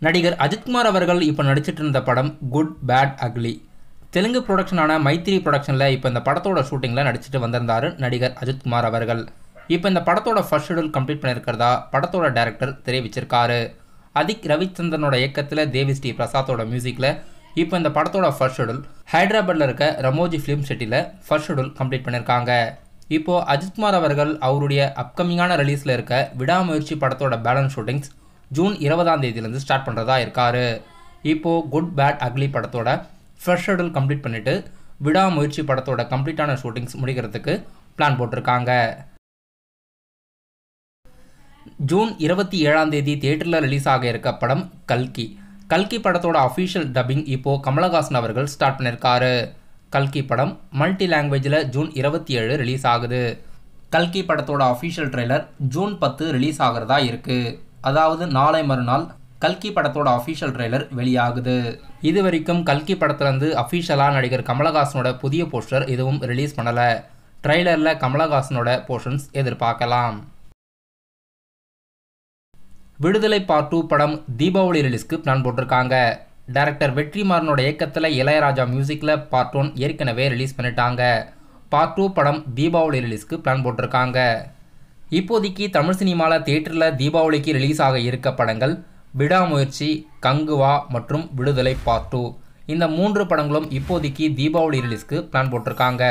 நடிகர் அஜித்குமார் அவர்கள் இப்போ நடிச்சிட்டு இருந்த படம் குட் பேட் அக்லி. தெலுங்கு ப்ரொடக்ஷனான மைத்ரி ப்ரொடக்ஷனில் இப்போ இந்த படத்தோட ஷூட்டிங்கில் நடிச்சிட்டு வந்திருந்தார் நடிகர் அஜித்குமார் அவர்கள். இப்போ இந்த படத்தோட ஃபர்ஸ்ட் ஷெடியூல் கம்ப்ளீட் பண்ணியிருக்கிறதா படத்தோட டைரக்டர் தெரிவிச்சிருக்காரு. அதிக் ரவிச்சந்திரனோட இயக்கத்தில் தேவி ஸ்ரீ பிரசாத்தோட மியூசிக்கில் இப்போ இந்த படத்தோட ஃபர்ஸ்ட் ஷெடியூல் ஹைதராபாத்தில் இருக்க ரமோஜி ஃபிலிம் சிட்டியில் ஃபர்ஸ்ட் ஷெடியூல் கம்ப்ளீட் பண்ணியிருக்காங்க. இப்போது அஜித்குமார் அவர்கள் அவருடைய அப்கமிங்கான ரிலீஸில் இருக்க விடாமுயற்சி படத்தோட பேலன்ஸ் ஷூட்டிங்ஸ் ஜூன் 20ஆம் தேதியிலேருந்து ஸ்டார்ட் பண்ணுறதா இருக்காரு. இப்போது குட் பேட் அக்லி படத்தோட ஃபர்ஸ்ட் ஷெடியூல் கம்ப்ளீட் பண்ணிவிட்டு விடாமுயற்சி படத்தோட கம்ப்ளீட்டான ஷூட்டிங்ஸ் முடிக்கிறதுக்கு பிளான் போட்டிருக்காங்க. ஜூன் 27ஆம் தேதி தியேட்டரில் ரிலீஸ் ஆக இருக்க படம் கல்கி. கல்கி படத்தோட அஃபீஷியல் டப்பிங் இப்போது கமலஹாசன் அவர்கள் ஸ்டார்ட் பண்ணியிருக்காரு. கல்கி படம் மல்டி லாங்குவேஜில் ஜூன் 27 ரிலீஸ் ஆகுது. கல்கி படத்தோட அஃபீஷியல் ட்ரெய்லர் ஜூன் 10 ரிலீஸ் ஆகிறதா இருக்குது. அதாவது நாளை மறுநாள் கல்கி படத்தோட அஃபீஷியல் ட்ரெய்லர் வெளியாகுது. இது வரைக்கும் கல்கி படத்துலேருந்து அஃபீஷியலாக நடிகர் கமலஹாசனோட புதிய போஸ்டர் எதுவும் ரிலீஸ் பண்ணலை. ட்ரெய்லரில் கமலஹாசனோட போர்ஷன்ஸ் எதிர்பார்க்கலாம். விடுதலை பார்ட் 2 படம் தீபாவளி ரிலீஸ்க்கு பிளான் போட்டிருக்காங்க. டைரக்டர் வெற்றிமாறனோட இயக்கத்தில் இளையராஜா மியூசிக்கில் பார்ட் 1 ஏற்கனவே ரிலீஸ் பண்ணிட்டாங்க. பார்ட் 2 படம் தீபாவளி ரிலீஸ்க்கு பிளான் போட்டிருக்காங்க. இப்போதைக்கு தமிழ் சினிமாவில் தியேட்டரில் தீபாவளிக்கு ரிலீஸ் ஆக இருக்க படங்கள் விடாமுயற்சி, கங்குவா மற்றும் விடுதலை பார்ட் 2. இந்த 3 படங்களும் இப்போதைக்கு தீபாவளி ரிலீஸ்க்கு பிளான் போட்டிருக்காங்க.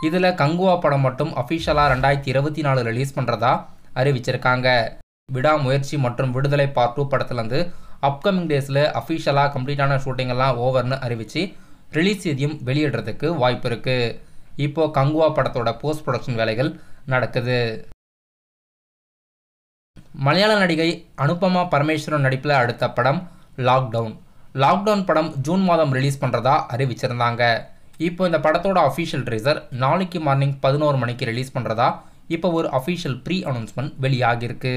இதில் கங்குவா படம் மட்டும் அஃபீஷியலாக 2024 ரிலீஸ் பண்ணுறதா அறிவிச்சிருக்காங்க. விடாமுயற்சி மற்றும் விடுதலை பார்ட் 2 படத்துலேருந்து அப்கமிங் டேஸில் அஃபீஷியலாக கம்ப்ளீட்டான ஷூட்டிங்கெல்லாம் ஓவர்னு அறிவித்து ரிலீஸ் செய்தியும் வெளியிடுறதுக்கு வாய்ப்பு இருக்குது. இப்போது கங்குவா படத்தோட போஸ்ட் ப்ரொடக்ஷன் வேலைகள் நடக்குது. மலையாள நடிகை அனுபமா பரமேஸ்வரன் நடிப்பில் அடுத்த படம் லாக்டவுன். லாக்டவுன் படம் ஜூன் மாதம் ரிலீஸ் பண்ணுறதா அறிவிச்சிருந்தாங்க. இப்போ இந்த படத்தோட அஃபீஷியல் ட்ரீசர் நாளைக்கு மார்னிங் 11 மணிக்கு ரிலீஸ் பண்ணுறதா இப்போ ஒரு அஃபீஷியல் ப்ரீ அனௌன்ஸ்மெண்ட் வெளியாகிருக்கு.